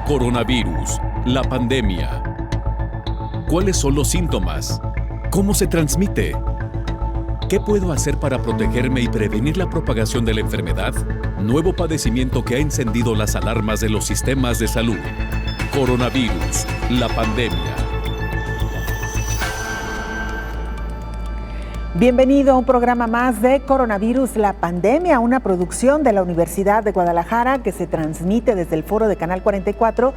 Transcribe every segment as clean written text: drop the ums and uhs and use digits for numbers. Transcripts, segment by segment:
Coronavirus, la pandemia. ¿Cuáles son los síntomas? ¿Cómo se transmite? ¿Qué puedo hacer para protegerme y prevenir la propagación de la enfermedad? Nuevo padecimiento que ha encendido las alarmas de los sistemas de salud. Coronavirus, la pandemia. Bienvenido a un programa más de Coronavirus, la pandemia, una producción de la Universidad de Guadalajara que se transmite desde el foro de Canal 44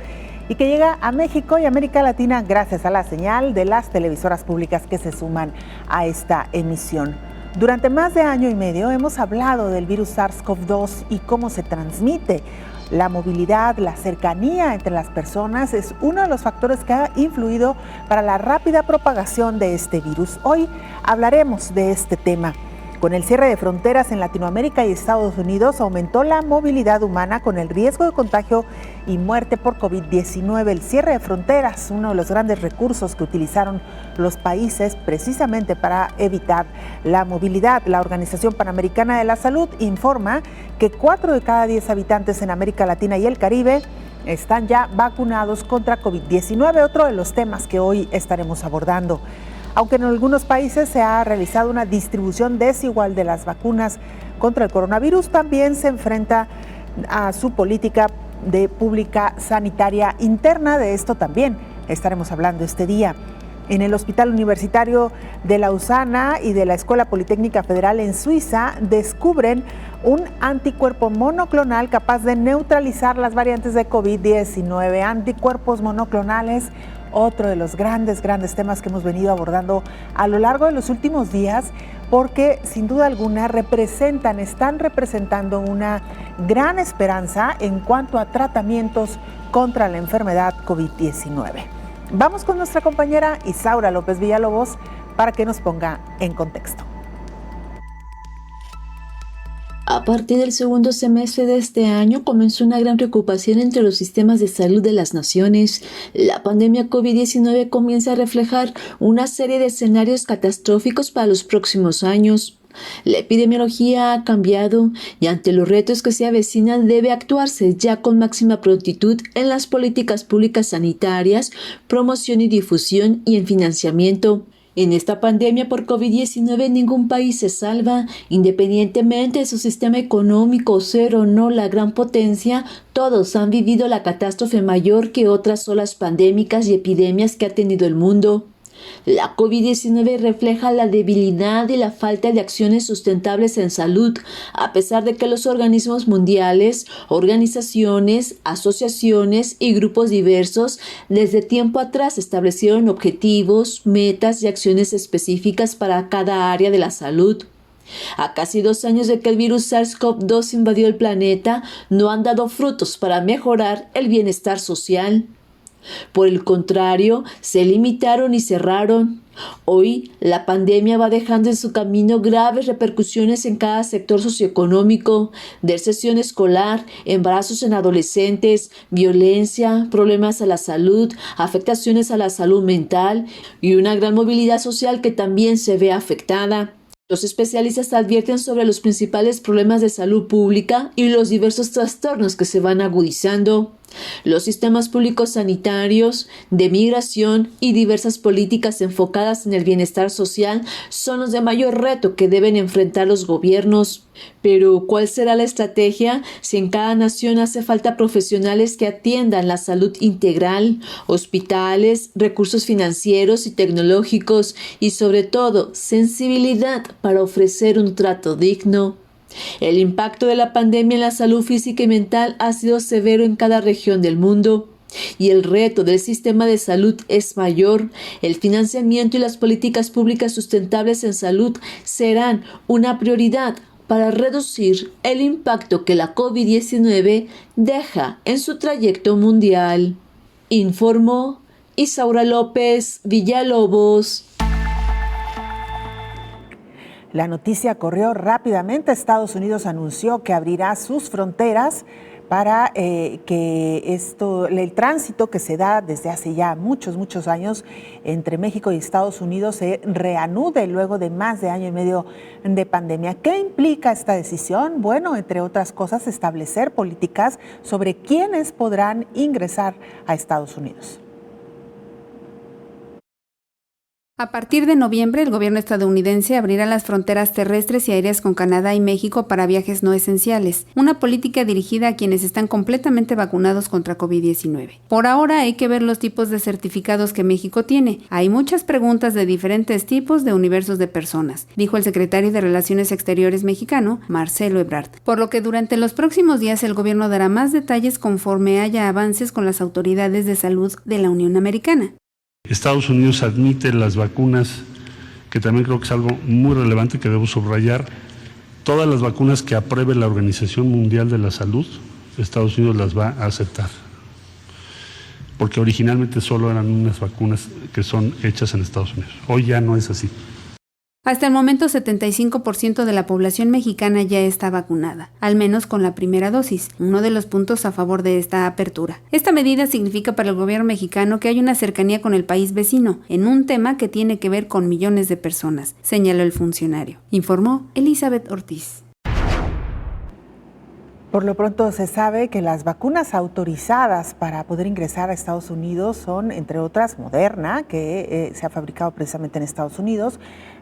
y que llega a México y América Latina gracias a la señal de las televisoras públicas que se suman a esta emisión. Durante más de año y medio hemos hablado del virus SARS-CoV-2 y cómo se transmite. La movilidad, la cercanía entre las personas es uno de los factores que ha influido para la rápida propagación de este virus. Hoy hablaremos de este tema. Con el cierre de fronteras en Latinoamérica y Estados Unidos aumentó la movilidad humana con el riesgo de contagio y muerte por COVID-19. El cierre de fronteras, uno de los grandes recursos que utilizaron los países precisamente para evitar la movilidad. La Organización Panamericana de la Salud informa que 4 de cada 10 habitantes en América Latina y el Caribe están ya vacunados contra COVID-19, otro de los temas que hoy estaremos abordando. Aunque en algunos países se ha realizado una distribución desigual de las vacunas contra el coronavirus, también se enfrenta a su política pública sanitaria interna. De esto también estaremos hablando este día. En el Hospital Universitario de Lausana y de la Escuela Politécnica Federal en Suiza descubren un anticuerpo monoclonal capaz de neutralizar las variantes de COVID-19. Anticuerpos monoclonales, otro de los grandes temas que hemos venido abordando a lo largo de los últimos días, porque sin duda alguna están representando una gran esperanza en cuanto a tratamientos contra la enfermedad COVID-19. Vamos con nuestra compañera Isaura López Villalobos para que nos ponga en contexto. A partir del segundo semestre de este año comenzó una gran preocupación entre los sistemas de salud de las naciones. La pandemia COVID-19 comienza a reflejar una serie de escenarios catastróficos para los próximos años. La epidemiología ha cambiado y ante los retos que se avecinan debe actuarse ya con máxima prontitud en las políticas públicas sanitarias, promoción y difusión y en financiamiento. En esta pandemia por COVID-19 ningún país se salva, independientemente de su sistema económico, ser o no la gran potencia, todos han vivido la catástrofe mayor que otras olas pandémicas y epidemias que ha tenido el mundo. La COVID-19 refleja la debilidad y la falta de acciones sustentables en salud, a pesar de que los organismos mundiales, organizaciones, asociaciones y grupos diversos desde tiempo atrás establecieron objetivos, metas y acciones específicas para cada área de la salud. A casi 2 años de que el virus SARS-CoV-2 invadió el planeta, no han dado frutos para mejorar el bienestar social. Por el contrario, se limitaron y cerraron. Hoy, la pandemia va dejando en su camino graves repercusiones en cada sector socioeconómico, deserción escolar, embarazos en adolescentes, violencia, problemas a la salud, afectaciones a la salud mental y una gran movilidad social que también se ve afectada. Los especialistas advierten sobre los principales problemas de salud pública y los diversos trastornos que se van agudizando. Los sistemas públicos sanitarios, de migración y diversas políticas enfocadas en el bienestar social son los de mayor reto que deben enfrentar los gobiernos. Pero, ¿cuál será la estrategia si en cada nación hace falta profesionales que atiendan la salud integral, hospitales, recursos financieros y tecnológicos y, sobre todo, sensibilidad para ofrecer un trato digno? El impacto de la pandemia en la salud física y mental ha sido severo en cada región del mundo y el reto del sistema de salud es mayor. El financiamiento y las políticas públicas sustentables en salud serán una prioridad para reducir el impacto que la COVID-19 deja en su trayecto mundial. Informó Isaura López Villalobos. La noticia corrió rápidamente. Estados Unidos anunció que abrirá sus fronteras para que el tránsito que se da desde hace ya muchos años entre México y Estados Unidos se reanude luego de más de año y medio de pandemia. ¿Qué implica esta decisión? Bueno, entre otras cosas, establecer políticas sobre quiénes podrán ingresar a Estados Unidos. A partir de noviembre, el gobierno estadounidense abrirá las fronteras terrestres y aéreas con Canadá y México para viajes no esenciales, una política dirigida a quienes están completamente vacunados contra COVID-19. Por ahora hay que ver los tipos de certificados que México tiene. Hay muchas preguntas de diferentes tipos de universos de personas, dijo el secretario de Relaciones Exteriores mexicano, Marcelo Ebrard. Por lo que durante los próximos días el gobierno dará más detalles conforme haya avances con las autoridades de salud de la Unión Americana. Estados Unidos admite las vacunas, que también creo que es algo muy relevante que debo subrayar. Todas las vacunas que apruebe la Organización Mundial de la Salud, Estados Unidos las va a aceptar. Porque originalmente solo eran unas vacunas que son hechas en Estados Unidos. Hoy ya no es así. Hasta el momento, 75% de la población mexicana ya está vacunada, al menos con la primera dosis, uno de los puntos a favor de esta apertura. Esta medida significa para el gobierno mexicano que hay una cercanía con el país vecino, en un tema que tiene que ver con millones de personas, señaló el funcionario. Informó Elizabeth Ortiz. Por lo pronto se sabe que las vacunas autorizadas para poder ingresar a Estados Unidos son, entre otras, Moderna, que se ha fabricado precisamente en Estados Unidos,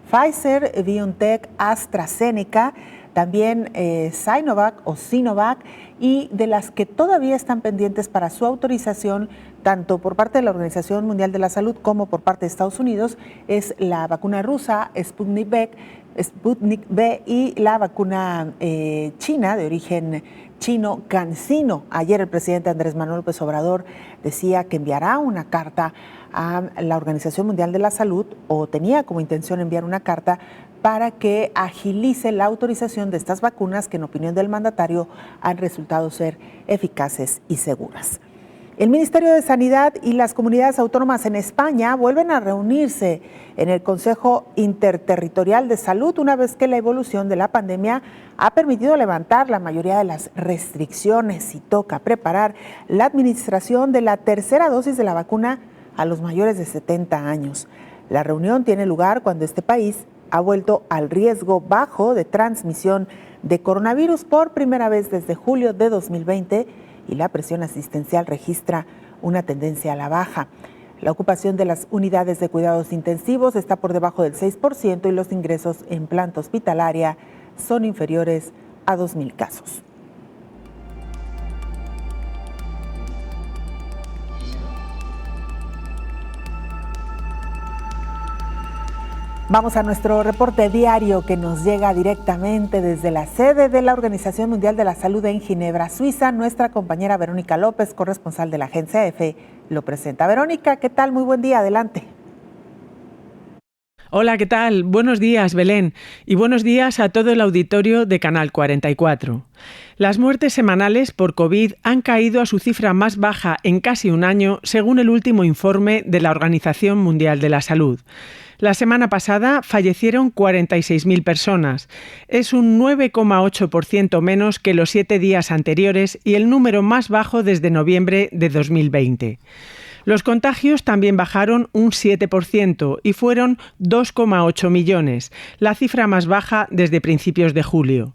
Pfizer, BioNTech, AstraZeneca, también Sinovac, y de las que todavía están pendientes para su autorización, tanto por parte de la Organización Mundial de la Salud como por parte de Estados Unidos, es la vacuna rusa Sputnik V y la vacuna china de origen chino CanSino. Ayer el presidente Andrés Manuel López Obrador decía que enviará una carta a la Organización Mundial de la Salud, o tenía como intención enviar una carta para que agilice la autorización de estas vacunas que, en opinión del mandatario, han resultado ser eficaces y seguras. El Ministerio de Sanidad y las comunidades autónomas en España vuelven a reunirse en el Consejo Interterritorial de Salud una vez que la evolución de la pandemia ha permitido levantar la mayoría de las restricciones y toca preparar la administración de la tercera dosis de la vacuna a los mayores de 70 años. La reunión tiene lugar cuando este país ha vuelto al riesgo bajo de transmisión de coronavirus por primera vez desde julio de 2020 y la presión asistencial registra una tendencia a la baja. La ocupación de las unidades de cuidados intensivos está por debajo del 6% y los ingresos en planta hospitalaria son inferiores a 2,000 casos. Vamos a nuestro reporte diario que nos llega directamente desde la sede de la Organización Mundial de la Salud en Ginebra, Suiza. Nuestra compañera Verónica López, corresponsal de la agencia EFE, lo presenta. Verónica, ¿qué tal? Muy buen día, adelante. Hola, ¿qué tal? Buenos días, Belén, y buenos días a todo el auditorio de Canal 44. Las muertes semanales por COVID han caído a su cifra más baja en casi un año, según el último informe de la Organización Mundial de la Salud. La semana pasada fallecieron 46.000 personas. Es un 9,8% menos que los 7 días anteriores y el número más bajo desde noviembre de 2020. Los contagios también bajaron un 7% y fueron 2,8 millones, la cifra más baja desde principios de julio.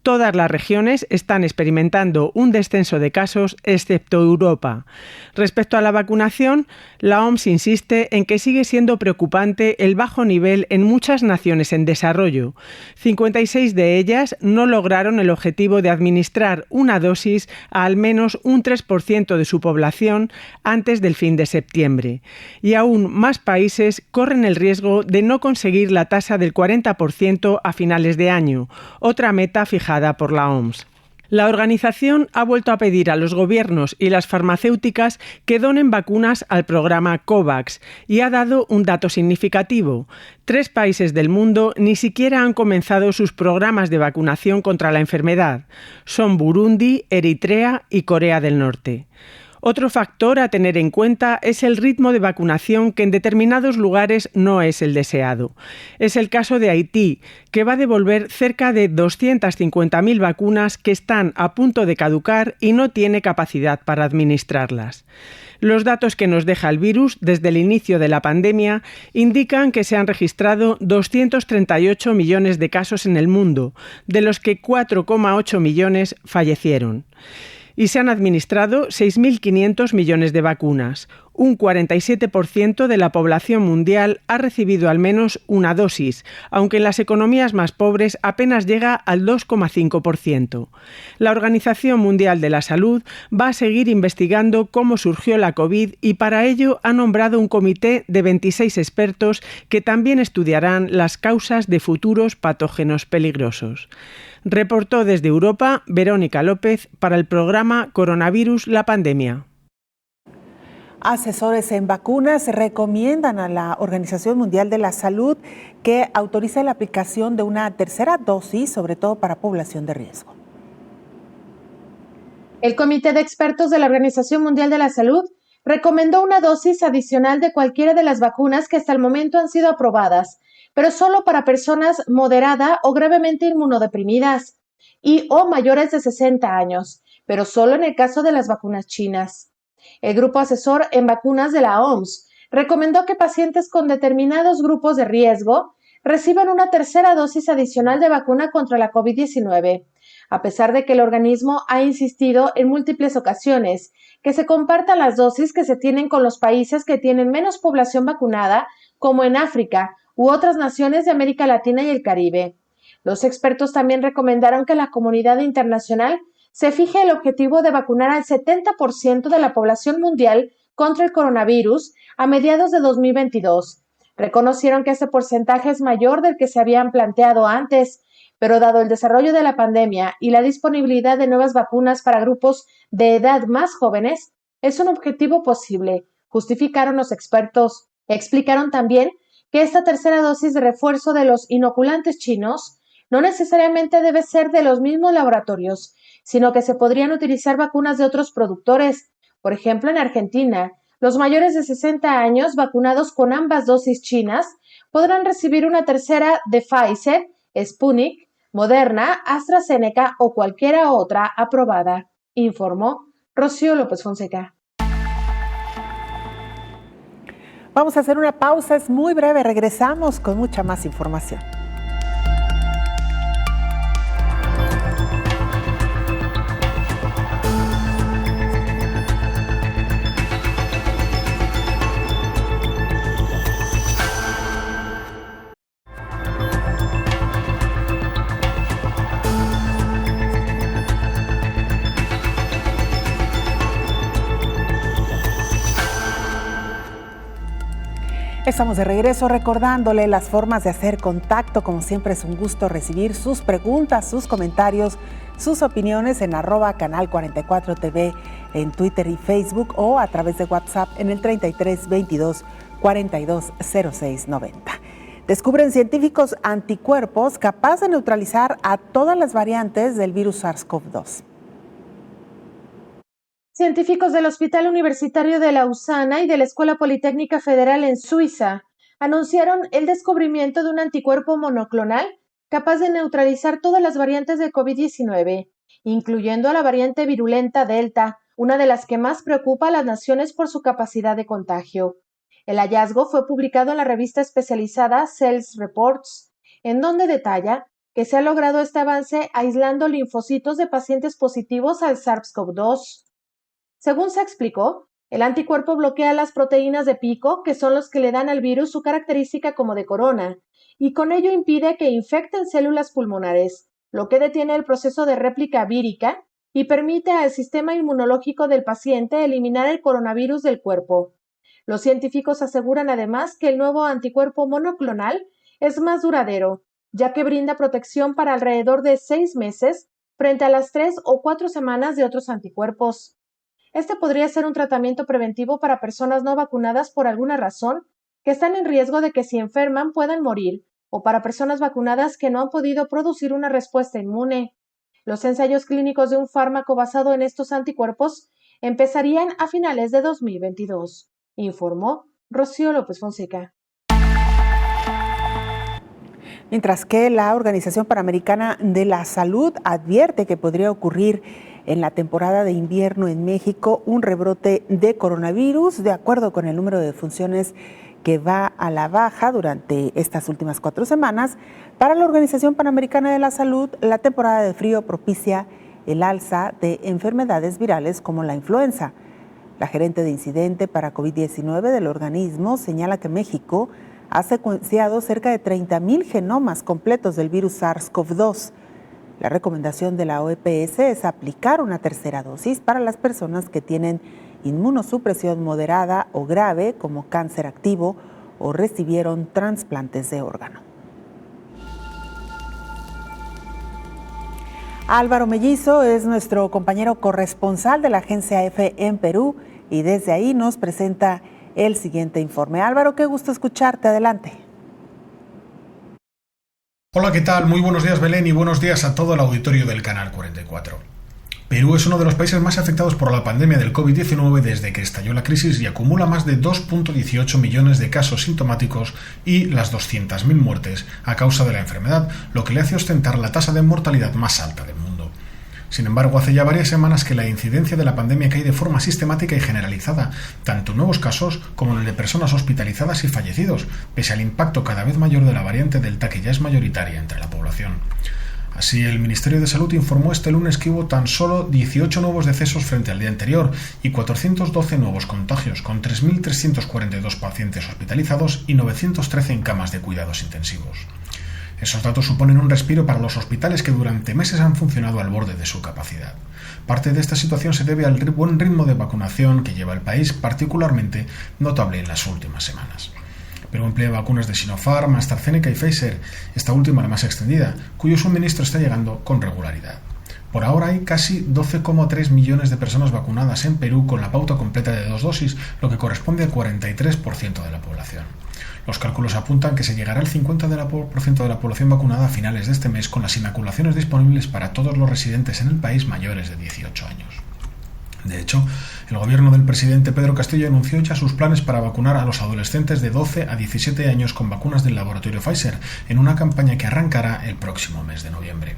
Todas las regiones están experimentando un descenso de casos, excepto Europa. Respecto a la vacunación, la OMS insiste en que sigue siendo preocupante el bajo nivel en muchas naciones en desarrollo. 56 de ellas no lograron el objetivo de administrar una dosis a al menos un 3% de su población antes del fin de septiembre. Y aún más países corren el riesgo de no conseguir la tasa del 40% a finales de año, otra meta fijada por la OMS. La organización ha vuelto a pedir a los gobiernos y las farmacéuticas que donen vacunas al programa COVAX y ha dado un dato significativo. 3 países del mundo ni siquiera han comenzado sus programas de vacunación contra la enfermedad. Son Burundi, Eritrea y Corea del Norte. Otro factor a tener en cuenta es el ritmo de vacunación, que en determinados lugares no es el deseado. Es el caso de Haití, que va a devolver cerca de 250.000 vacunas que están a punto de caducar y no tiene capacidad para administrarlas. Los datos que nos deja el virus desde el inicio de la pandemia indican que se han registrado 238 millones de casos en el mundo, de los que 4,8 millones fallecieron. Y se han administrado 6.500 millones de vacunas. Un 47% de la población mundial ha recibido al menos una dosis, aunque en las economías más pobres apenas llega al 2,5%. La Organización Mundial de la Salud va a seguir investigando cómo surgió la COVID y para ello ha nombrado un comité de 26 expertos que también estudiarán las causas de futuros patógenos peligrosos. Reportó desde Europa Verónica López para el programa Coronavirus, la pandemia. Asesores en vacunas recomiendan a la Organización Mundial de la Salud que autorice la aplicación de una tercera dosis, sobre todo para población de riesgo. El Comité de Expertos de la Organización Mundial de la Salud recomendó una dosis adicional de cualquiera de las vacunas que hasta el momento han sido aprobadas, pero solo para personas moderada o gravemente inmunodeprimidas y o mayores de 60 años, pero solo en el caso de las vacunas chinas. El Grupo Asesor en Vacunas de la OMS recomendó que pacientes con determinados grupos de riesgo reciban una tercera dosis adicional de vacuna contra la COVID-19, a pesar de que el organismo ha insistido en múltiples ocasiones que se compartan las dosis que se tienen con los países que tienen menos población vacunada, como en África u otras naciones de América Latina y el Caribe. Los expertos también recomendaron que la comunidad internacional se fije el objetivo de vacunar al 70% de la población mundial contra el coronavirus a mediados de 2022. Reconocieron que este porcentaje es mayor del que se habían planteado antes, pero dado el desarrollo de la pandemia y la disponibilidad de nuevas vacunas para grupos de edad más jóvenes, es un objetivo posible, justificaron los expertos. Explicaron también que esta tercera dosis de refuerzo de los inoculantes chinos no necesariamente debe ser de los mismos laboratorios, sino que se podrían utilizar vacunas de otros productores. Por ejemplo, en Argentina, los mayores de 60 años vacunados con ambas dosis chinas podrán recibir una tercera de Pfizer, Sputnik, Moderna, AstraZeneca o cualquiera otra aprobada, informó Rocío López Fonseca. Vamos a hacer una pausa, es muy breve, regresamos con mucha más información. Estamos de regreso recordándole las formas de hacer contacto. Como siempre es un gusto recibir sus preguntas, sus comentarios, sus opiniones en @canal 44 TV en Twitter y Facebook o a través de WhatsApp en el 33 22 42 06 90. Descubren científicos anticuerpos capaces de neutralizar a todas las variantes del virus SARS-CoV-2. Científicos del Hospital Universitario de Lausana y de la Escuela Politécnica Federal en Suiza anunciaron el descubrimiento de un anticuerpo monoclonal capaz de neutralizar todas las variantes de COVID-19, incluyendo a la variante virulenta Delta, una de las que más preocupa a las naciones por su capacidad de contagio. El hallazgo fue publicado en la revista especializada Cells Reports, en donde detalla que se ha logrado este avance aislando linfocitos de pacientes positivos al SARS-CoV-2. Según se explicó, el anticuerpo bloquea las proteínas de pico, que son los que le dan al virus su característica como de corona, y con ello impide que infecten células pulmonares, lo que detiene el proceso de réplica vírica y permite al sistema inmunológico del paciente eliminar el coronavirus del cuerpo. Los científicos aseguran además que el nuevo anticuerpo monoclonal es más duradero, ya que brinda protección para alrededor de 6 meses frente a las 3 o 4 semanas de otros anticuerpos. Este podría ser un tratamiento preventivo para personas no vacunadas por alguna razón, que están en riesgo de que si enferman puedan morir, o para personas vacunadas que no han podido producir una respuesta inmune. Los ensayos clínicos de un fármaco basado en estos anticuerpos empezarían a finales de 2022, informó Rocío López Fonseca. Mientras que la Organización Panamericana de la Salud advierte que podría ocurrir en la temporada de invierno en México un rebrote de coronavirus, de acuerdo con el número de defunciones que va a la baja durante estas últimas 4 semanas. Para la Organización Panamericana de la Salud, la temporada de frío propicia el alza de enfermedades virales como la influenza. La gerente de incidente para COVID-19 del organismo señala que México ha secuenciado cerca de 30,000 genomas completos del virus SARS-CoV-2. La recomendación de la OPS es aplicar una tercera dosis para las personas que tienen inmunosupresión moderada o grave, como cáncer activo, o recibieron trasplantes de órgano. Álvaro Mellizo es nuestro compañero corresponsal de la agencia EFE en Perú y desde ahí nos presenta el siguiente informe. Álvaro, qué gusto escucharte. Adelante. Hola, ¿qué tal? Muy buenos días, Belén, y buenos días a todo el auditorio del Canal 44. Perú es uno de los países más afectados por la pandemia del COVID-19 desde que estalló la crisis y acumula más de 2,18 millones de casos sintomáticos y las 200.000 muertes a causa de la enfermedad, lo que le hace ostentar la tasa de mortalidad más alta del mundo. Sin embargo, hace ya varias semanas que la incidencia de la pandemia cae de forma sistemática y generalizada, tanto en nuevos casos como en el de personas hospitalizadas y fallecidos, pese al impacto cada vez mayor de la variante Delta, que ya es mayoritaria entre la población. Así, el Ministerio de Salud informó este lunes que hubo tan solo 18 nuevos decesos frente al día anterior y 412 nuevos contagios, con 3.342 pacientes hospitalizados y 913 en camas de cuidados intensivos. Esos datos suponen un respiro para los hospitales que durante meses han funcionado al borde de su capacidad. Parte de esta situación se debe al buen ritmo de vacunación que lleva el país, particularmente notable en las últimas semanas. Perú emplea vacunas de Sinopharm, AstraZeneca y Pfizer, esta última la más extendida, cuyo suministro está llegando con regularidad. Por ahora hay casi 12,3 millones de personas vacunadas en Perú con la pauta completa de 2 dosis, lo que corresponde al 43% de la población. Los cálculos apuntan que se llegará al 50% de la población vacunada a finales de este mes, con las inoculaciones disponibles para todos los residentes en el país mayores de 18 años. De hecho, el gobierno del presidente Pedro Castillo anunció ya sus planes para vacunar a los adolescentes de 12 a 17 años con vacunas del laboratorio Pfizer, en una campaña que arrancará el próximo mes de noviembre.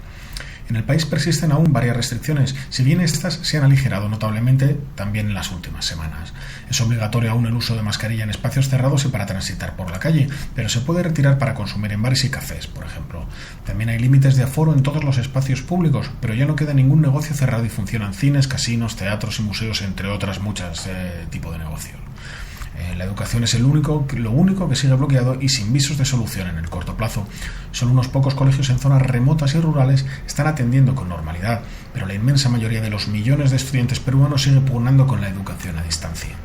En el país persisten aún varias restricciones, si bien estas se han aligerado notablemente también en las últimas semanas. Es obligatorio aún el uso de mascarilla en espacios cerrados y para transitar por la calle, pero se puede retirar para consumir en bares y cafés, por ejemplo. También hay límites de aforo en todos los espacios públicos, pero ya no queda ningún negocio cerrado y funcionan cines, casinos, teatros y museos, entre otras muchas tipos de negocios. La educación es lo único que sigue bloqueado y sin visos de solución en el corto plazo. Solo unos pocos colegios en zonas remotas y rurales están atendiendo con normalidad, pero la inmensa mayoría de los millones de estudiantes peruanos sigue pugnando con la educación a distancia.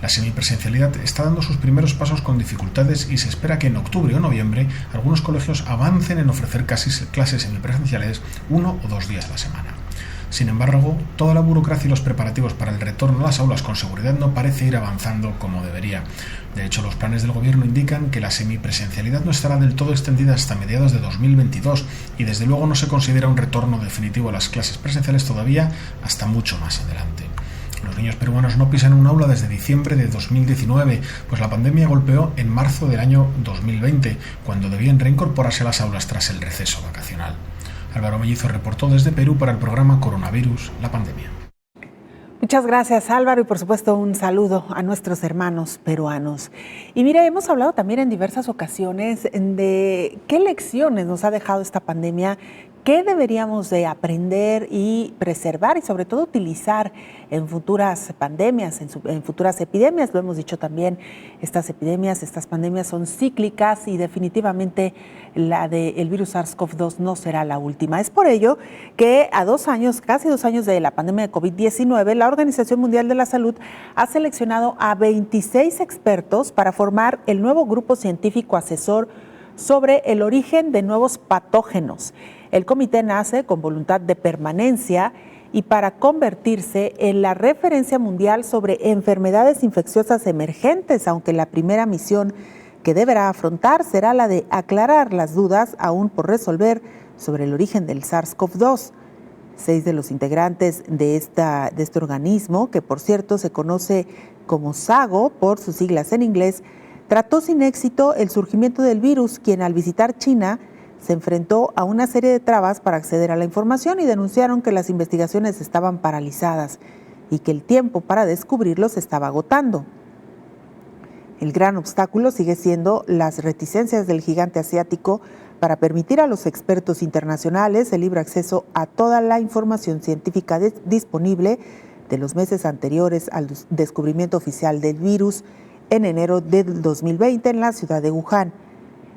La semipresencialidad está dando sus primeros pasos con dificultades y se espera que en octubre o noviembre algunos colegios avancen en ofrecer clases semipresenciales 1 o 2 días a la semana. Sin embargo, toda la burocracia y los preparativos para el retorno a las aulas con seguridad no parece ir avanzando como debería. De hecho, los planes del gobierno indican que la semipresencialidad no estará del todo extendida hasta mediados de 2022 y desde luego no se considera un retorno definitivo a las clases presenciales todavía hasta mucho más adelante. Los niños peruanos no pisan un aula desde diciembre de 2019, pues la pandemia golpeó en marzo del año 2020, cuando debían reincorporarse a las aulas tras el receso vacacional. Álvaro Mellizo reportó desde Perú para el programa Coronavirus, la pandemia. Muchas gracias, Álvaro, y por supuesto un saludo a nuestros hermanos peruanos. Y mira, hemos hablado también en diversas ocasiones de qué lecciones nos ha dejado esta pandemia, qué deberíamos de aprender y preservar y sobre todo utilizar en futuras pandemias, en futuras epidemias. Lo hemos dicho también, estas pandemias son cíclicas y definitivamente la del virus SARS-CoV-2 no será la última. Es por ello que a casi 2 años de la pandemia de COVID-19, la Organización Mundial de la Salud ha seleccionado a 26 expertos para formar el nuevo grupo científico asesor sobre el origen de nuevos patógenos. El comité nace con voluntad de permanencia y para convertirse en la referencia mundial sobre enfermedades infecciosas emergentes, aunque la primera misión que deberá afrontar será la de aclarar las dudas aún por resolver sobre el origen del SARS-CoV-2. 6 de los integrantes de este organismo, que por cierto se conoce como SAGO por sus siglas en inglés, trató sin éxito el surgimiento del virus, quien al visitar China se enfrentó a una serie de trabas para acceder a la información y denunciaron que las investigaciones estaban paralizadas y que el tiempo para descubrirlos se estaba agotando. El gran obstáculo sigue siendo las reticencias del gigante asiático para permitir a los expertos internacionales el libre acceso a toda la información científica disponible de los meses anteriores al descubrimiento oficial del virus en enero del 2020 en la ciudad de Wuhan.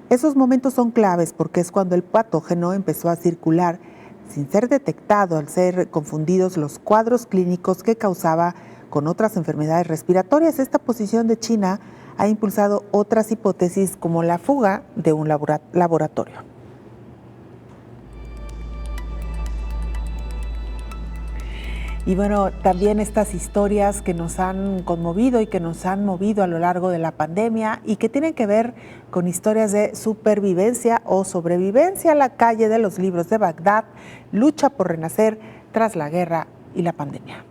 Esos momentos son claves porque es cuando el patógeno empezó a circular sin ser detectado al ser confundidos los cuadros clínicos que causaba con otras enfermedades respiratorias. Esta posición de China ha impulsado otras hipótesis como la fuga de un laboratorio. Y bueno, también estas historias que nos han conmovido y que nos han movido a lo largo de la pandemia y que tienen que ver con historias de supervivencia o sobrevivencia. La calle de los libros de Bagdad lucha por renacer tras la guerra y la pandemia.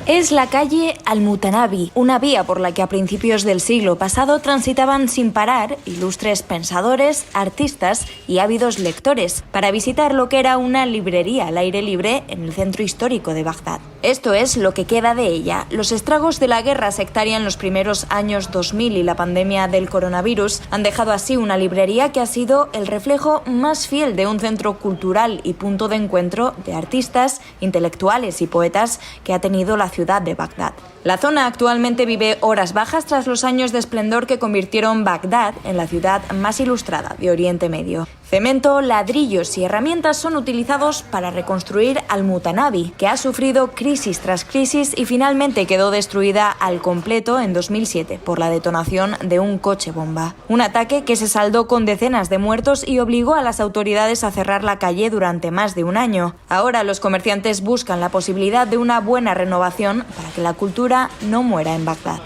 Es la calle Al-Mutanabi, una vía por la que a principios del siglo pasado transitaban sin parar ilustres pensadores, artistas y ávidos lectores para visitar lo que era una librería al aire libre en el centro histórico de Bagdad. Esto es lo que queda de ella. Los estragos de la guerra sectaria en los primeros años 2000 y la pandemia del coronavirus han dejado así una librería que ha sido el reflejo más fiel de un centro cultural y punto de encuentro de artistas, intelectuales y poetas que ha tenido la ciudad de Bagdad. La zona actualmente vive horas bajas tras los años de esplendor que convirtieron Bagdad en la ciudad más ilustrada de Oriente Medio. Cemento, ladrillos y herramientas son utilizados para reconstruir Al-Mutanabi, que ha sufrido crisis tras crisis y finalmente quedó destruida al completo en 2007 por la detonación de un coche bomba. Un ataque que se saldó con decenas de muertos y obligó a las autoridades a cerrar la calle durante más de un año. Ahora los comerciantes buscan la posibilidad de una buena renovación para que la cultura no muera en Bagdad.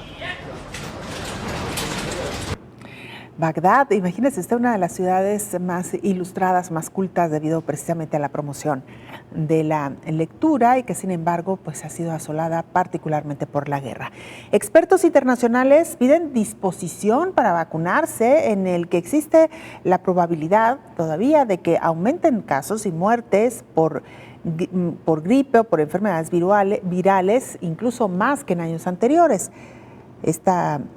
Bagdad, imagínese usted, una de las ciudades más ilustradas, más cultas debido precisamente a la promoción de la lectura y que sin embargo pues ha sido asolada particularmente por la guerra. Expertos internacionales piden disposición para vacunarse en el que existe la probabilidad todavía de que aumenten casos y muertes por gripe o por enfermedades virales, incluso más que en años anteriores. Este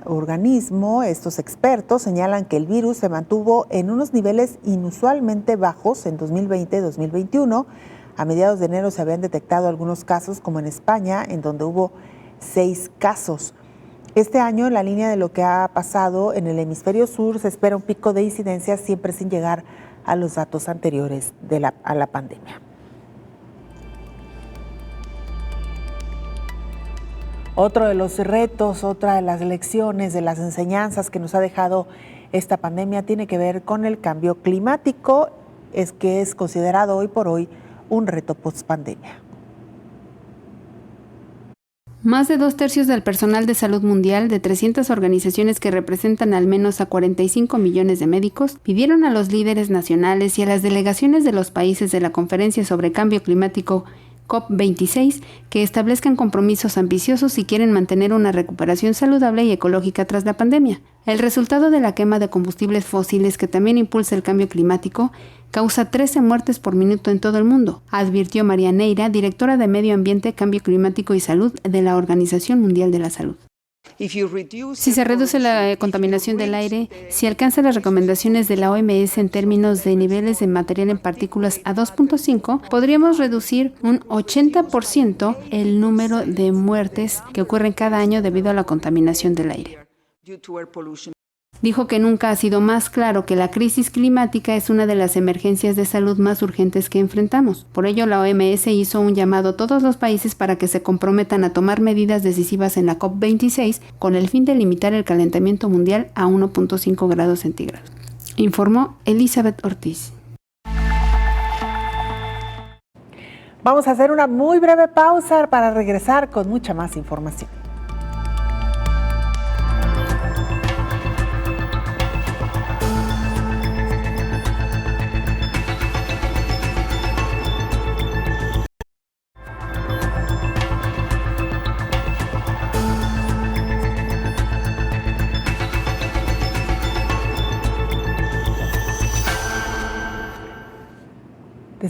organismo, estos expertos señalan que el virus se mantuvo en unos niveles inusualmente bajos en 2020 y 2021. A mediados de enero se habían detectado algunos casos, como en España, en donde hubo 6 casos. Este año, en la línea de lo que ha pasado en el hemisferio sur, se espera un pico de incidencias, siempre sin llegar a los datos anteriores a la pandemia. Otro de los retos, otra de las lecciones, de las enseñanzas que nos ha dejado esta pandemia tiene que ver con el cambio climático, que es considerado hoy por hoy un reto post-pandemia. Más de 2/3 del personal de salud mundial de 300 organizaciones que representan al menos a 45 millones de médicos pidieron a los líderes nacionales y a las delegaciones de los países de la Conferencia sobre Cambio Climático COP26 que establezcan compromisos ambiciosos si quieren mantener una recuperación saludable y ecológica tras la pandemia. El resultado de la quema de combustibles fósiles, que también impulsa el cambio climático, causa 13 muertes por minuto en todo el mundo, advirtió María Neira, directora de Medio Ambiente, Cambio Climático y Salud de la Organización Mundial de la Salud. Si se reduce la contaminación del aire, si alcanza las recomendaciones de la OMS en términos de niveles de material en partículas a 2.5, podríamos reducir un 80% el número de muertes que ocurren cada año debido a la contaminación del aire. Dijo que nunca ha sido más claro que la crisis climática es una de las emergencias de salud más urgentes que enfrentamos. Por ello, la OMS hizo un llamado a todos los países para que se comprometan a tomar medidas decisivas en la COP26 con el fin de limitar el calentamiento mundial a 1.5 grados centígrados. Informó Elizabeth Ortiz. Vamos a hacer una muy breve pausa para regresar con mucha más información.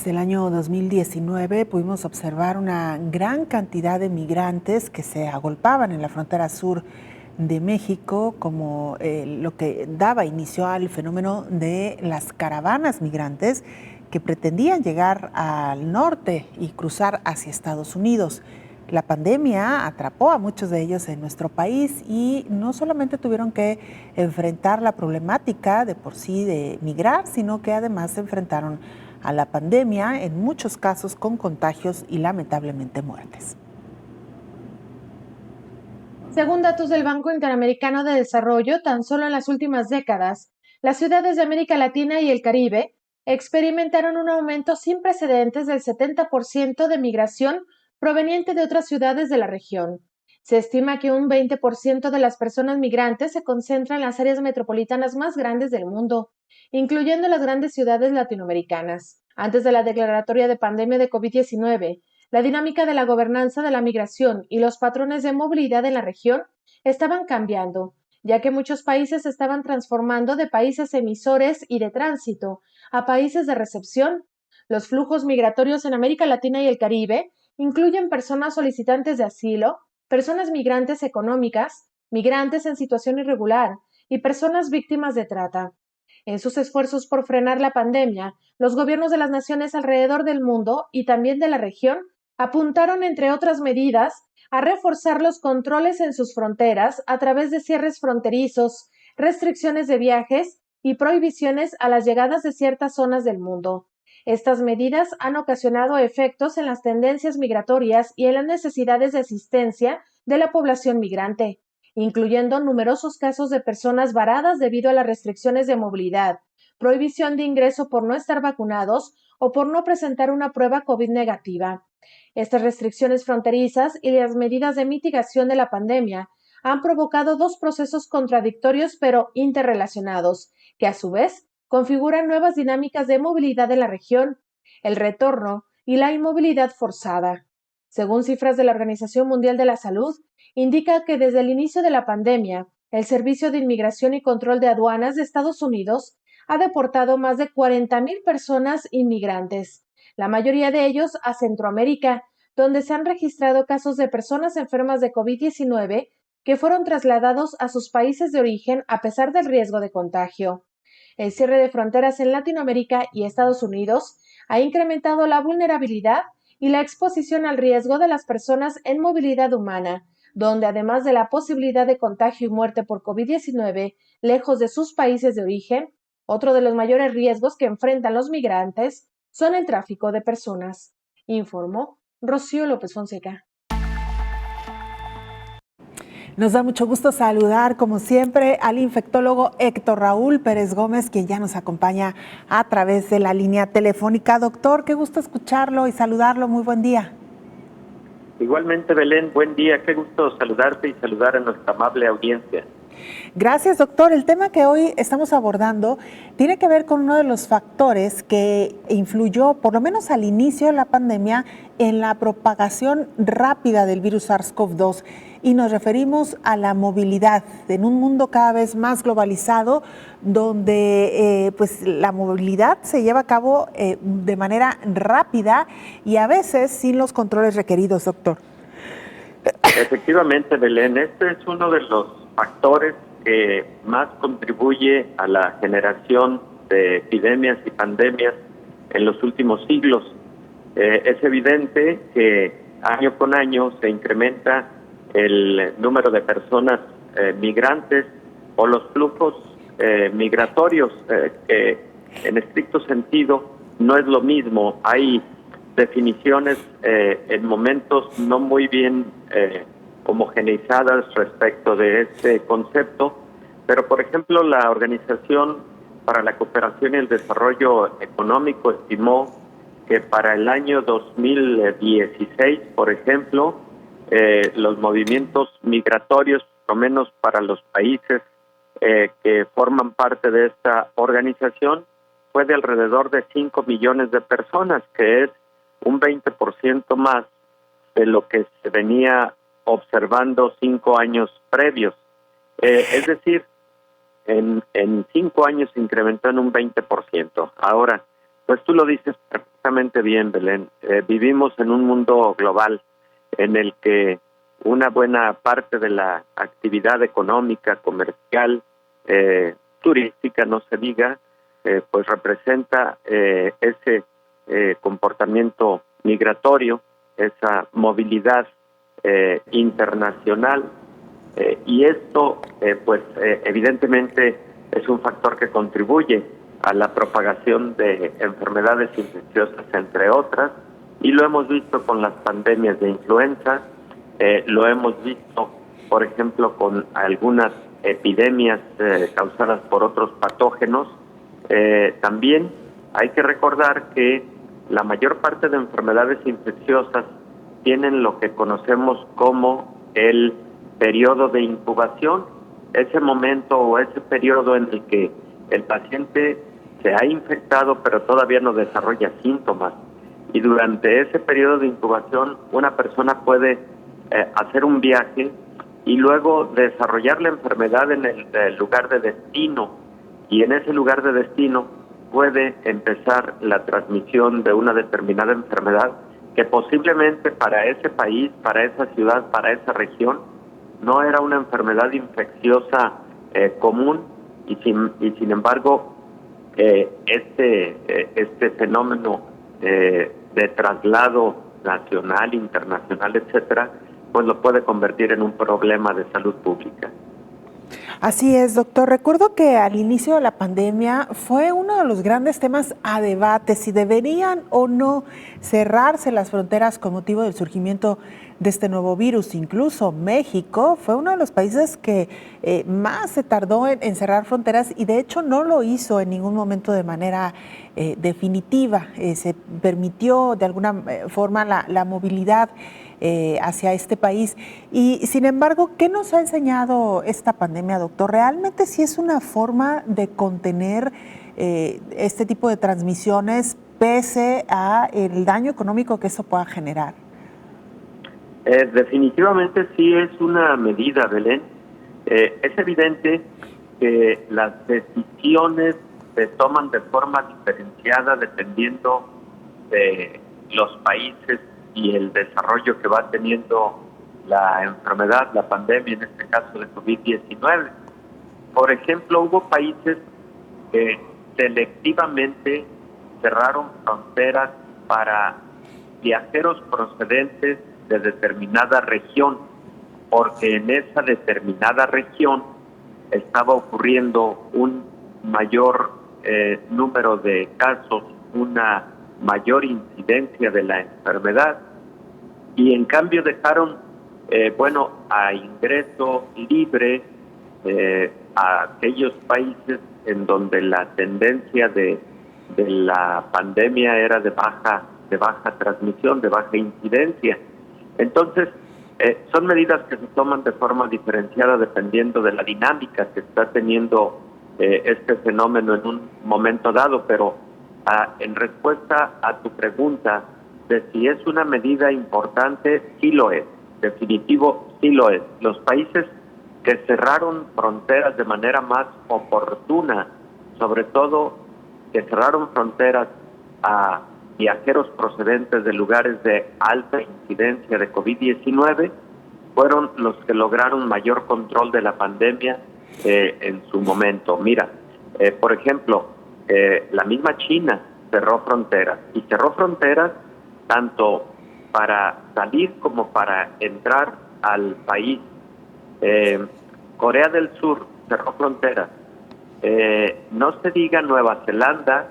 Desde el año 2019 pudimos observar una gran cantidad de migrantes que se agolpaban en la frontera sur de México, como lo que daba inicio al fenómeno de las caravanas migrantes que pretendían llegar al norte y cruzar hacia Estados Unidos. La pandemia atrapó a muchos de ellos en nuestro país y no solamente tuvieron que enfrentar la problemática de por sí de migrar, sino que además se enfrentaron a la pandemia, en muchos casos con contagios y lamentablemente muertes. Según datos del Banco Interamericano de Desarrollo, tan solo en las últimas décadas, las ciudades de América Latina y el Caribe experimentaron un aumento sin precedentes del 70% de migración proveniente de otras ciudades de la región. Se estima que un 20% de las personas migrantes se concentra en las áreas metropolitanas más grandes del mundo, incluyendo las grandes ciudades latinoamericanas. Antes de la declaratoria de pandemia de COVID-19, la dinámica de la gobernanza de la migración y los patrones de movilidad en la región estaban cambiando, ya que muchos países se estaban transformando de países emisores y de tránsito a países de recepción. Los flujos migratorios en América Latina y el Caribe incluyen personas solicitantes de asilo, personas migrantes económicas, migrantes en situación irregular y personas víctimas de trata. En sus esfuerzos por frenar la pandemia, los gobiernos de las naciones alrededor del mundo y también de la región apuntaron, entre otras medidas, a reforzar los controles en sus fronteras a través de cierres fronterizos, restricciones de viajes y prohibiciones a las llegadas de ciertas zonas del mundo. Estas medidas han ocasionado efectos en las tendencias migratorias y en las necesidades de asistencia de la población migrante, incluyendo numerosos casos de personas varadas debido a las restricciones de movilidad, prohibición de ingreso por no estar vacunados o por no presentar una prueba COVID negativa. Estas restricciones fronterizas y las medidas de mitigación de la pandemia han provocado dos procesos contradictorios pero interrelacionados, que a su vez configuran nuevas dinámicas de movilidad en la región, el retorno y la inmovilidad forzada. Según cifras de la Organización Mundial de la Salud, indica que desde el inicio de la pandemia, el Servicio de Inmigración y Control de Aduanas de Estados Unidos ha deportado más de 40,000 personas inmigrantes, la mayoría de ellos a Centroamérica, donde se han registrado casos de personas enfermas de COVID-19 que fueron trasladados a sus países de origen a pesar del riesgo de contagio. El cierre de fronteras en Latinoamérica y Estados Unidos ha incrementado la vulnerabilidad y la exposición al riesgo de las personas en movilidad humana, donde además de la posibilidad de contagio y muerte por COVID-19 lejos de sus países de origen, otro de los mayores riesgos que enfrentan los migrantes son el tráfico de personas, informó Rocío López Fonseca. Nos da mucho gusto saludar, como siempre, al infectólogo Héctor Raúl Pérez Gómez, quien ya nos acompaña a través de la línea telefónica. Doctor, qué gusto escucharlo y saludarlo. Muy buen día. Igualmente, Belén, buen día. Qué gusto saludarte y saludar a nuestra amable audiencia. Gracias, doctor. El tema que hoy estamos abordando tiene que ver con uno de los factores que influyó, por lo menos al inicio de la pandemia, en la propagación rápida del virus SARS-CoV-2. Y nos referimos a la movilidad en un mundo cada vez más globalizado, donde pues la movilidad se lleva a cabo de manera rápida y a veces sin los controles requeridos, doctor. Efectivamente, Belén, este es uno de los factores que más contribuye a la generación de epidemias y pandemias en los últimos siglos. Es evidente que año con año se incrementa el número de personas migrantes o los flujos migratorios, que en estricto sentido no es lo mismo. Hay definiciones en momentos no muy bien homogeneizadas respecto de este concepto, pero por ejemplo la Organización para la Cooperación y el Desarrollo Económico estimó que para el año 2016, por ejemplo, los movimientos migratorios, por lo menos para los países que forman parte de esta organización, fue de alrededor de 5 millones de personas, que es un 20% más de lo que se venía observando 5 años previos. Es decir, en 5 años se incrementó en un 20%. Ahora, pues tú lo dices perfectamente bien, Belén. Vivimos en un mundo global en el que una buena parte de la actividad económica, comercial, turística, no se diga, pues representa ese comportamiento migratorio, esa movilidad internacional, y esto evidentemente es un factor que contribuye a la propagación de enfermedades infecciosas, entre otras, y lo hemos visto con las pandemias de influenza, lo hemos visto, por ejemplo, con algunas epidemias causadas por otros patógenos. También hay que recordar que la mayor parte de enfermedades infecciosas tienen lo que conocemos como el periodo de incubación, ese momento o ese periodo en el que el paciente se ha infectado pero todavía no desarrolla síntomas. Y durante ese periodo de incubación una persona puede hacer un viaje y luego desarrollar la enfermedad en el lugar de destino, y en ese lugar de destino puede empezar la transmisión de una determinada enfermedad que posiblemente para ese país, para esa ciudad, para esa región, no era una enfermedad infecciosa común, y sin embargo este fenómeno de traslado nacional, internacional, etcétera, pues lo puede convertir en un problema de salud pública. Así es, doctor. Recuerdo que al inicio de la pandemia fue uno de los grandes temas a debate, si deberían o no cerrarse las fronteras con motivo del surgimiento de este nuevo virus. Incluso México fue uno de los países que más se tardó en cerrar fronteras, y de hecho no lo hizo en ningún momento de manera definitiva. Se permitió de alguna forma la movilidad hacia este país. Y sin embargo, ¿qué nos ha enseñado esta pandemia, doctor? ¿Realmente sí es una forma de contener este tipo de transmisiones pese a el daño económico que eso pueda generar? Definitivamente sí es una medida, Belén. Es evidente que las decisiones se toman de forma diferenciada dependiendo de los países y el desarrollo que va teniendo la enfermedad, la pandemia, en este caso de COVID-19. Por ejemplo, hubo países que selectivamente cerraron fronteras para viajeros procedentes de determinada región, porque en esa determinada región estaba ocurriendo un mayor número de casos, una mayor incidencia de la enfermedad, y en cambio dejaron a ingreso libre a aquellos países en donde la tendencia de la pandemia era de baja transmisión, de baja incidencia. Entonces, son medidas que se toman de forma diferenciada dependiendo de la dinámica que está teniendo este fenómeno en un momento dado, pero en respuesta a tu pregunta de si es una medida importante, sí lo es, definitivo sí lo es. Los países que cerraron fronteras de manera más oportuna, sobre todo que cerraron fronteras a viajeros procedentes de lugares de alta incidencia de COVID-19, fueron los que lograron mayor control de la pandemia en su momento. Mira, por ejemplo, la misma China cerró fronteras, y cerró fronteras tanto para salir como para entrar al país. Corea del Sur cerró fronteras. No se diga Nueva Zelanda,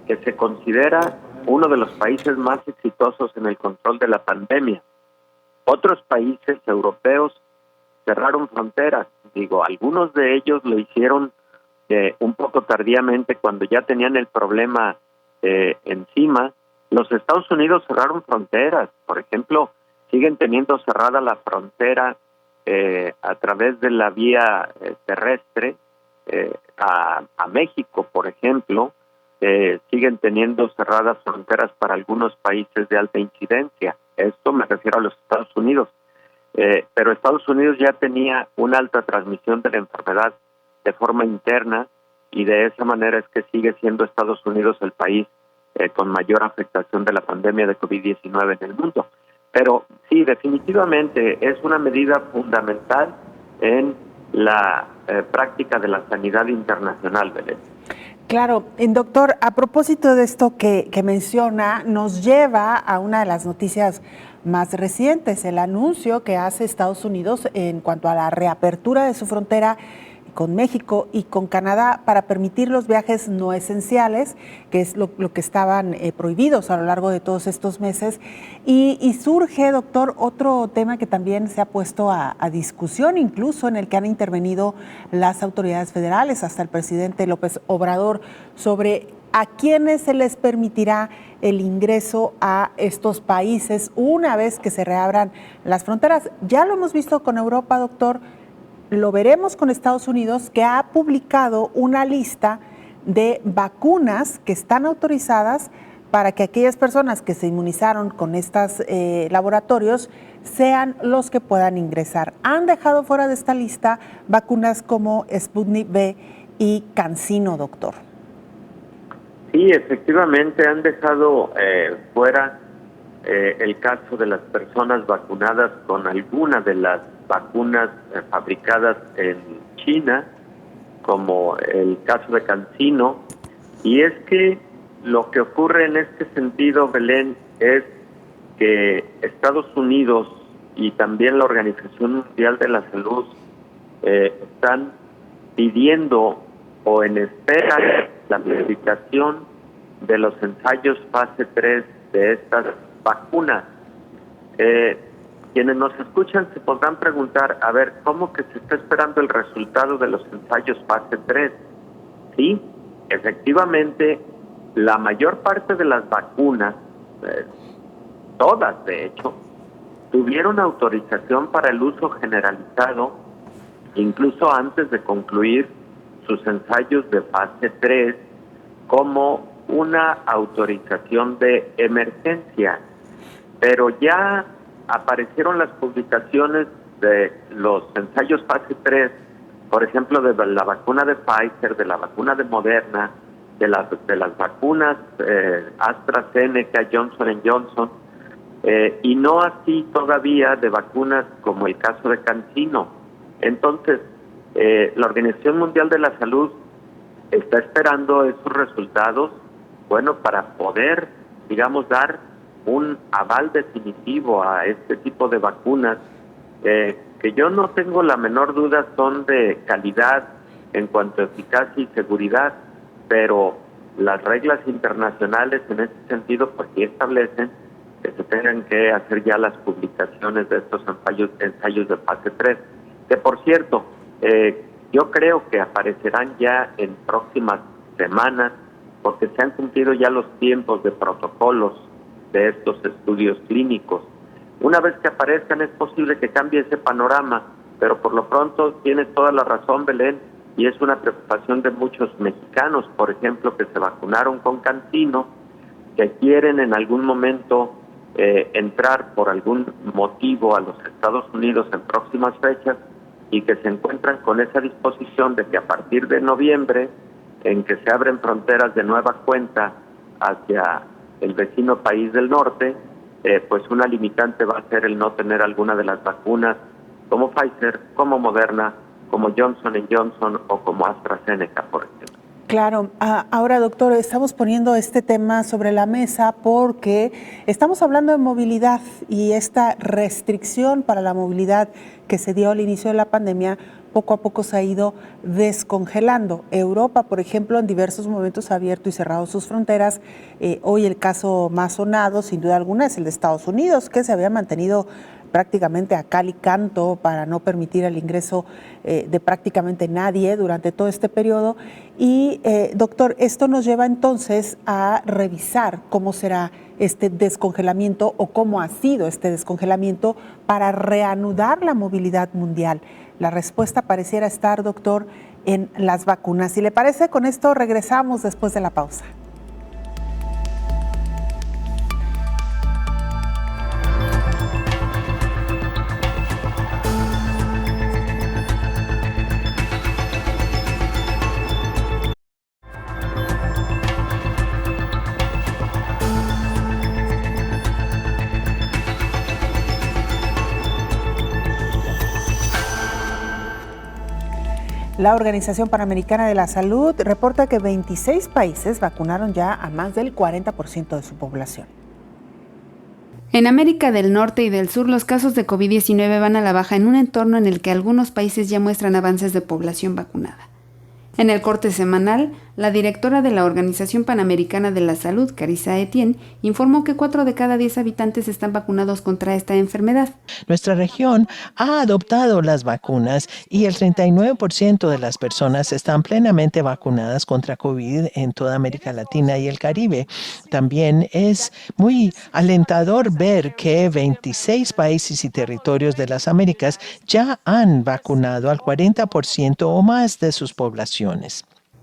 que se considera uno de los países más exitosos en el control de la pandemia. Otros países europeos cerraron fronteras. Algunos de ellos lo hicieron un poco tardíamente, cuando ya tenían el problema encima. Los Estados Unidos cerraron fronteras. Por ejemplo, siguen teniendo cerrada la frontera a través de la vía terrestre a México, por ejemplo. Siguen teniendo cerradas fronteras para algunos países de alta incidencia. Esto me refiero a los Estados Unidos. Pero Estados Unidos ya tenía una alta transmisión de la enfermedad de forma interna, y de esa manera es que sigue siendo Estados Unidos el país con mayor afectación de la pandemia de COVID-19 en el mundo. Pero sí, definitivamente es una medida fundamental en la práctica de la sanidad internacional, Belén. Claro, doctor, a propósito de esto que menciona, nos lleva a una de las noticias más recientes, el anuncio que hace Estados Unidos en cuanto a la reapertura de su frontera con México y con Canadá para permitir los viajes no esenciales, que es lo que estaban prohibidos a lo largo de todos estos meses. Y surge, doctor, otro tema que también se ha puesto a discusión, incluso en el que han intervenido las autoridades federales, hasta el presidente López Obrador, sobre a quiénes se les permitirá el ingreso a estos países una vez que se reabran las fronteras. Ya lo hemos visto con Europa, doctor. Lo veremos con Estados Unidos, que ha publicado una lista de vacunas que están autorizadas para que aquellas personas que se inmunizaron con estos laboratorios sean los que puedan ingresar. Han dejado fuera de esta lista vacunas como Sputnik V y CanSino, doctor. Sí, efectivamente han dejado fuera el caso de las personas vacunadas con alguna de las vacunas fabricadas en China, como el caso de CanSino. Y es que lo que ocurre en este sentido, Belén, es que Estados Unidos y también la Organización Mundial de la Salud están pidiendo o en espera la publicación de los ensayos fase 3 de estas vacunas. Quienes nos escuchan se podrán preguntar, a ver, ¿cómo que se está esperando el resultado de los ensayos fase 3? Sí, efectivamente, la mayor parte de las vacunas, todas de hecho, tuvieron autorización para el uso generalizado, incluso antes de concluir sus ensayos de fase 3, como una autorización de emergencia. Pero ya aparecieron las publicaciones de los ensayos fase 3, por ejemplo, de la vacuna de Pfizer, de la vacuna de Moderna, de las vacunas AstraZeneca, Johnson & Johnson, y no así todavía de vacunas como el caso de CanSino. Entonces, la Organización Mundial de la Salud está esperando esos resultados, bueno, para poder, digamos, dar un aval definitivo a este tipo de vacunas, que yo no tengo la menor duda son de calidad en cuanto a eficacia y seguridad, pero las reglas internacionales en ese sentido pues sí establecen que se tengan que hacer ya las publicaciones de estos ensayos de fase 3, que por cierto, yo creo que aparecerán ya en próximas semanas, porque se han cumplido ya los tiempos de protocolos de estos estudios clínicos. Una vez que aparezcan es posible que cambie ese panorama, pero por lo pronto tienes toda la razón, Belén, y es una preocupación de muchos mexicanos, por ejemplo, que se vacunaron con CanSino, que quieren en algún momento entrar por algún motivo a los Estados Unidos en próximas fechas y que se encuentran con esa disposición de que a partir de noviembre, en que se abren fronteras de nueva cuenta hacia el vecino país del norte, pues una limitante va a ser el no tener alguna de las vacunas como Pfizer, como Moderna, como Johnson & Johnson o como AstraZeneca, por ejemplo. Claro. Ahora, doctor, estamos poniendo este tema sobre la mesa porque estamos hablando de movilidad y esta restricción para la movilidad que se dio al inicio de la pandemia poco a poco se ha ido descongelando. Europa, por ejemplo, en diversos momentos ha abierto y cerrado sus fronteras. Hoy el caso más sonado, sin duda alguna, es el de Estados Unidos, que se había mantenido prácticamente a cal y canto para no permitir el ingreso de prácticamente nadie durante todo este periodo. Y, doctor, esto nos lleva entonces a revisar cómo será este descongelamiento o cómo ha sido este descongelamiento para reanudar la movilidad mundial. La respuesta pareciera estar, doctor, en las vacunas. Si le parece, con esto regresamos después de la pausa. La Organización Panamericana de la Salud reporta que 26 países vacunaron ya a más del 40% de su población. En América del Norte y del Sur, los casos de COVID-19 van a la baja en un entorno en el que algunos países ya muestran avances de población vacunada. En el corte semanal, la directora de la Organización Panamericana de la Salud, Carissa Etienne, informó que 4 de cada 10 habitantes están vacunados contra esta enfermedad. Nuestra región ha adoptado las vacunas y el 39% de las personas están plenamente vacunadas contra COVID en toda América Latina y el Caribe. También es muy alentador ver que 26 países y territorios de las Américas ya han vacunado al 40% o más de sus poblaciones.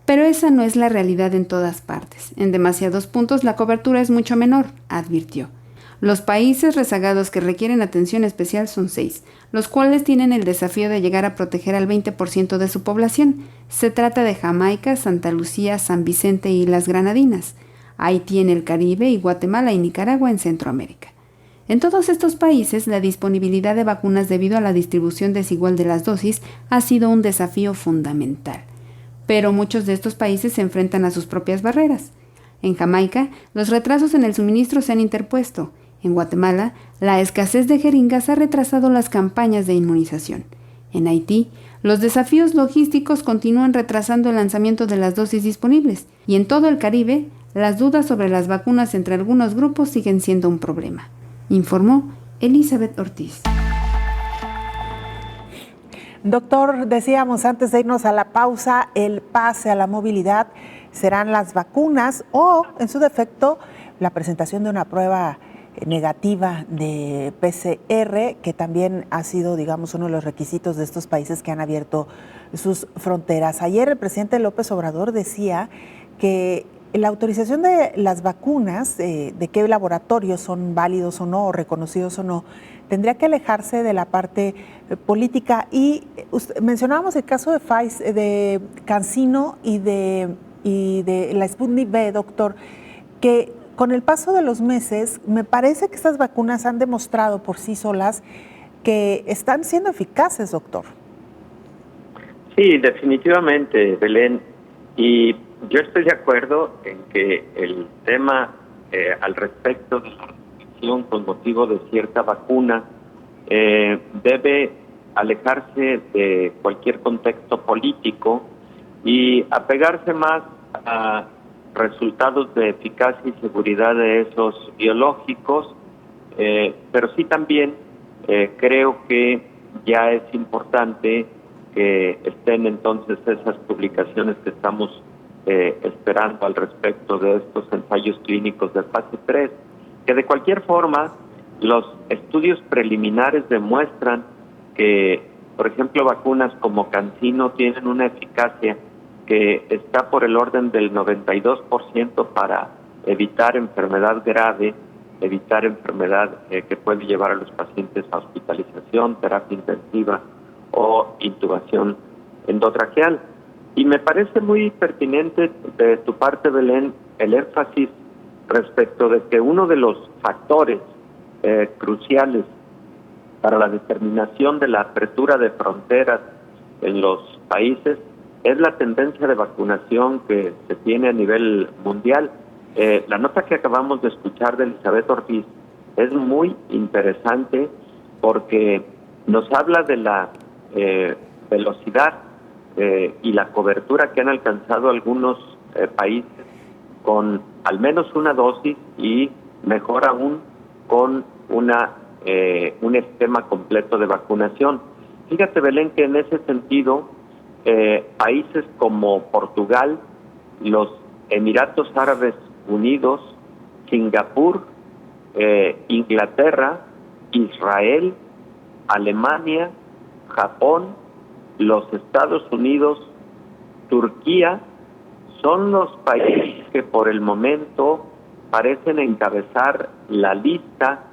Pero esa no es la realidad en todas partes. En demasiados puntos la cobertura es mucho menor, advirtió. Los países rezagados que requieren atención especial son 6, los cuales tienen el desafío de llegar a proteger al 20% de su población. Se trata de Jamaica, Santa Lucía, San Vicente y las Granadinas, Haití en el Caribe y Guatemala y Nicaragua en Centroamérica. En todos estos países, la disponibilidad de vacunas debido a la distribución desigual de las dosis ha sido un desafío fundamental. Pero muchos de estos países se enfrentan a sus propias barreras. En Jamaica, los retrasos en el suministro se han interpuesto. En Guatemala, la escasez de jeringas ha retrasado las campañas de inmunización. En Haití, los desafíos logísticos continúan retrasando el lanzamiento de las dosis disponibles. Y en todo el Caribe, las dudas sobre las vacunas entre algunos grupos siguen siendo un problema, informó Elizabeth Ortiz. Doctor, decíamos antes de irnos a la pausa, el pase a la movilidad serán las vacunas o, en su defecto, la presentación de una prueba negativa de PCR, que también ha sido, digamos, uno de los requisitos de estos países que han abierto sus fronteras. Ayer el presidente López Obrador decía que la autorización de las vacunas, de qué laboratorios son válidos o no, o reconocidos o no, tendría que alejarse de la parte política. Y mencionábamos el caso de Pfizer, de CanSino y de la Sputnik V, doctor, que con el paso de los meses me parece que estas vacunas han demostrado por sí solas que están siendo eficaces, doctor. Sí, definitivamente, Belén. Y yo estoy de acuerdo en que el tema al respecto de la restricción con motivo de cierta vacuna debe alejarse de cualquier contexto político y apegarse más a resultados de eficacia y seguridad de esos biológicos, pero sí también creo que ya es importante que estén entonces esas publicaciones que estamos esperando al respecto de estos ensayos clínicos de fase 3, que de cualquier forma los estudios preliminares demuestran que, por ejemplo, vacunas como CanSino tienen una eficacia que está por el orden del 92% para evitar enfermedad grave, evitar enfermedad que puede llevar a los pacientes a hospitalización, terapia intensiva o intubación endotraqueal. Y me parece muy pertinente de tu parte, Belén, el énfasis respecto de que uno de los factores cruciales para la determinación de la apertura de fronteras en los países es la tendencia de vacunación que se tiene a nivel mundial. La nota que acabamos de escuchar de Elizabeth Ortiz es muy interesante porque nos habla de la velocidad y la cobertura que han alcanzado algunos países con al menos una dosis y mejor aún con un esquema completo de vacunación. Fíjate, Belén, que en ese sentido países como Portugal, los Emiratos Árabes Unidos, Singapur, Inglaterra, Israel, Alemania, Japón, los Estados Unidos, Turquía, son los países que por el momento parecen encabezar la lista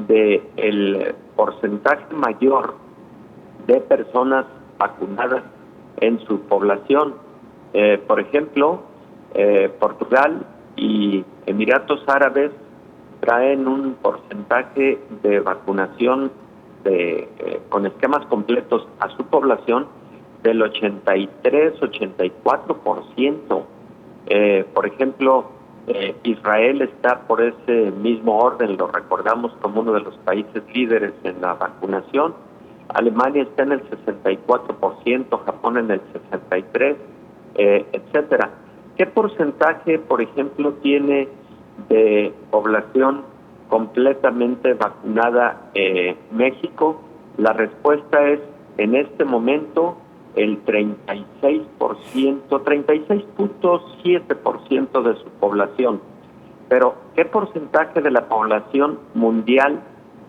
del porcentaje mayor de personas vacunadas en su población. Por ejemplo, Portugal y Emiratos Árabes traen un porcentaje de vacunación con esquemas completos a su población del 83-84%. Por ejemplo, Israel está por ese mismo orden, lo recordamos como uno de los países líderes en la vacunación. Alemania está en el 64%, Japón en el 63%, etcétera. ¿Qué porcentaje, por ejemplo, tiene de población completamente vacunada México? La respuesta es, en este momento, el 36.7% de su población. Pero, ¿qué porcentaje de la población mundial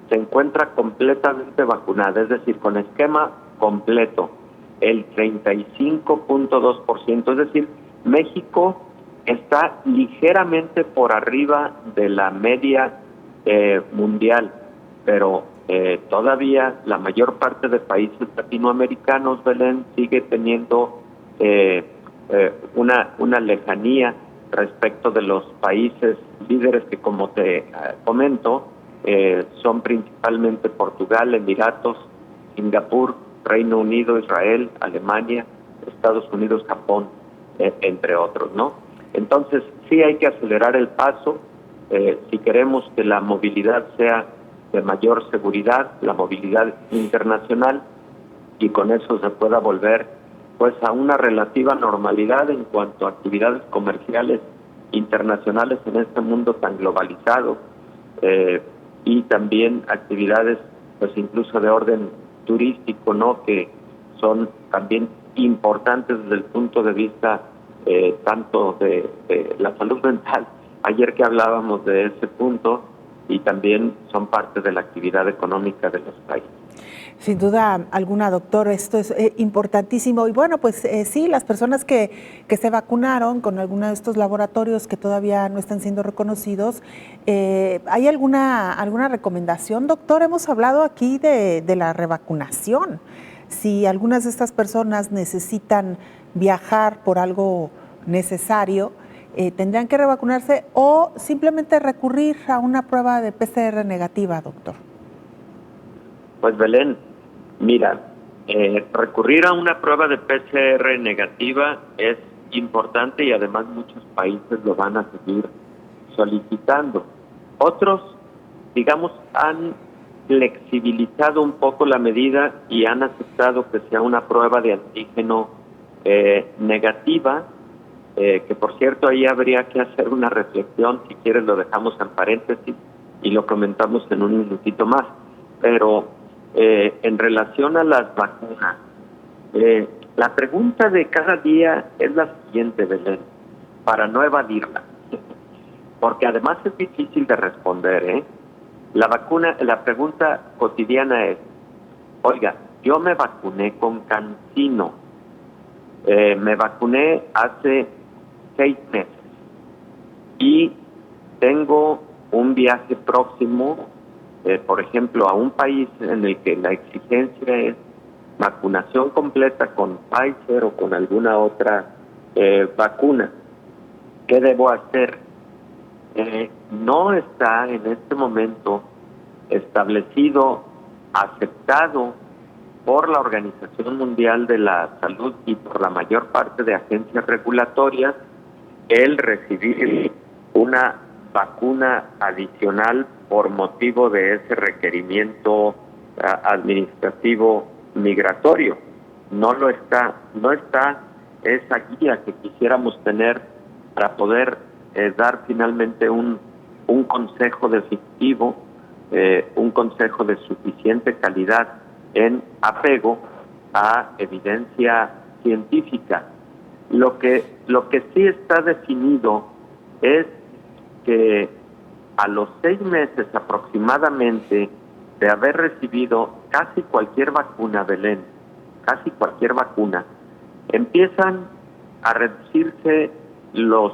se encuentra completamente vacunada? Es decir, con esquema completo, el 35.2%. Es decir, México está ligeramente por arriba de la media mundial, pero todavía la mayor parte de países latinoamericanos, Belén, sigue teniendo una lejanía respecto de los países líderes que, como te comento, son principalmente Portugal, Emiratos, Singapur, Reino Unido, Israel, Alemania, Estados Unidos, Japón, entre otros, ¿no? Entonces, sí hay que acelerar el paso si queremos que la movilidad sea de mayor seguridad, la movilidad internacional, y con eso se pueda volver pues a una relativa normalidad en cuanto a actividades comerciales internacionales en este mundo tan globalizado, y también actividades pues incluso de orden turístico, ¿no?, que son también importantes desde el punto de vista tanto de la salud mental, ayer que hablábamos de ese punto, y también son parte de la actividad económica de los países. Sin duda alguna, doctor, esto es importantísimo. Y bueno, pues sí, las personas que se vacunaron con alguno de estos laboratorios que todavía no están siendo reconocidos, ¿hay alguna recomendación, doctor? Hemos hablado aquí de la revacunación. Si algunas de estas personas necesitan viajar por algo necesario, ¿tendrían que revacunarse o simplemente recurrir a una prueba de PCR negativa, doctor? Pues Belén, mira, recurrir a una prueba de PCR negativa es importante y además muchos países lo van a seguir solicitando. Otros, digamos, han flexibilizado un poco la medida y han aceptado que sea una prueba de antígeno negativa, que por cierto ahí habría que hacer una reflexión, si quieres lo dejamos en paréntesis y lo comentamos en un minutito más, pero en relación a las vacunas, la pregunta de cada día es la siguiente, Belén, para no evadirla, porque además es difícil de responder, la pregunta cotidiana es, oiga, yo me vacuné con CanSino, me vacuné hace 6 meses y tengo un viaje próximo, por ejemplo, a un país en el que la exigencia es vacunación completa con Pfizer o con alguna otra vacuna. ¿Qué debo hacer? No está en este momento establecido, aceptado por la Organización Mundial de la Salud y por la mayor parte de agencias regulatorias el recibir una vacuna adicional por motivo de ese requerimiento administrativo migratorio. No está esa guía que quisiéramos tener para poder dar finalmente un consejo definitivo, un consejo de suficiente calidad en apego a evidencia científica. Lo que sí está definido es que a los 6 meses aproximadamente de haber recibido casi cualquier vacuna, Belén, casi cualquier vacuna, empiezan a reducirse los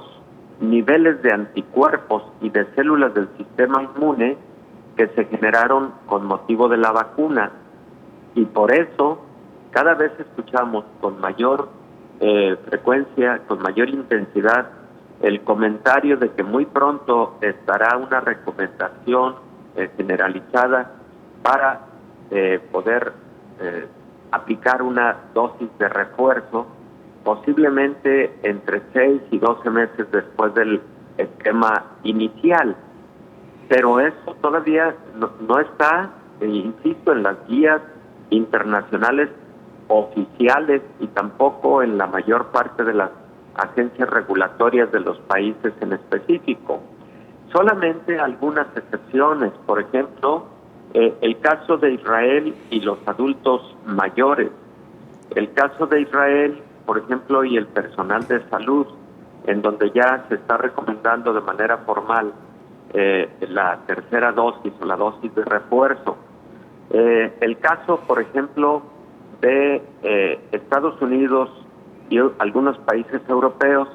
niveles de anticuerpos y de células del sistema inmune que se generaron con motivo de la vacuna. Y por eso cada vez escuchamos con mayor frecuencia, con mayor intensidad, el comentario de que muy pronto estará una recomendación generalizada para poder aplicar una dosis de refuerzo, posiblemente entre 6 y 12 meses después del esquema inicial. Pero eso todavía no está, insisto, en las guías internacionales oficiales y tampoco en la mayor parte de las agencias regulatorias de los países en específico. Solamente algunas excepciones, por ejemplo, el caso de Israel y los adultos mayores. El caso de Israel, por ejemplo, y el personal de salud, en donde ya se está recomendando de manera formal la tercera dosis o la dosis de refuerzo. El caso, por ejemplo, de Estados Unidos y algunos países europeos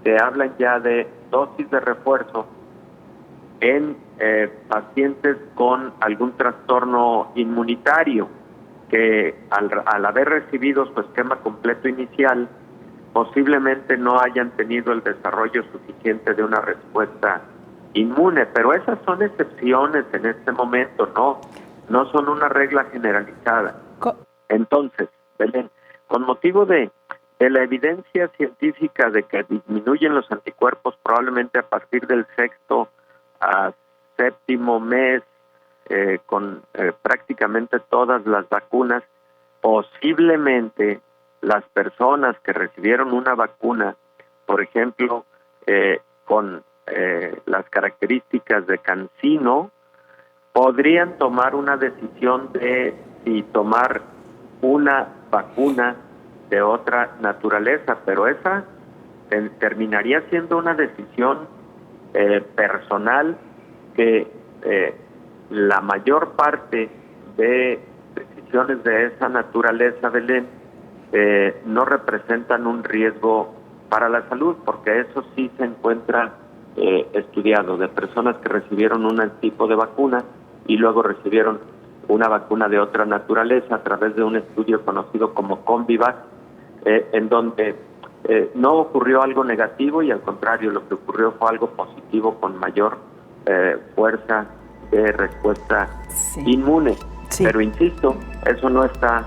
que hablan ya de dosis de refuerzo en pacientes con algún trastorno inmunitario que al haber recibido su esquema completo inicial posiblemente no hayan tenido el desarrollo suficiente de una respuesta inmune, pero esas son excepciones en este momento, no son una regla generalizada. Entonces, Belén, con motivo de la evidencia científica de que disminuyen los anticuerpos probablemente a partir del 6º a 7º mes con prácticamente todas las vacunas, posiblemente las personas que recibieron una vacuna, por ejemplo, con las características de CanSino, podrían tomar una decisión de si tomar una vacuna de otra naturaleza, pero esa terminaría siendo una decisión personal que la mayor parte de decisiones de esa naturaleza, Belén, no representan un riesgo para la salud, porque eso sí se encuentra estudiado de personas que recibieron un tipo de vacuna y luego recibieron una vacuna de otra naturaleza a través de un estudio conocido como COMBIVAC, en donde no ocurrió algo negativo y al contrario, lo que ocurrió fue algo positivo con mayor fuerza de respuesta inmune. Sí. Pero insisto, eso no está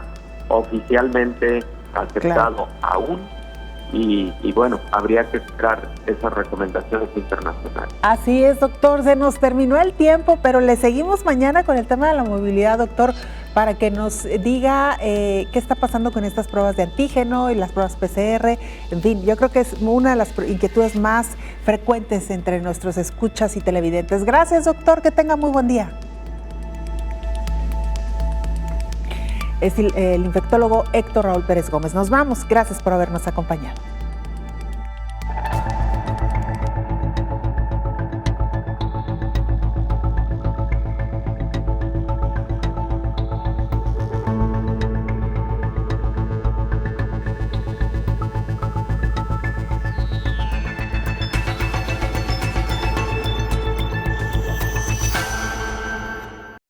oficialmente aceptado aún y bueno, habría que esperar esas recomendaciones internacionales. Así es, doctor, se nos terminó el tiempo, pero le seguimos mañana con el tema de la movilidad, doctor, para que nos diga qué está pasando con estas pruebas de antígeno y las pruebas PCR. En fin, yo creo que es una de las inquietudes más frecuentes entre nuestros escuchas y televidentes. Gracias, doctor, que tenga muy buen día. Es el infectólogo Héctor Raúl Pérez Gómez. Nos vamos. Gracias por habernos acompañado.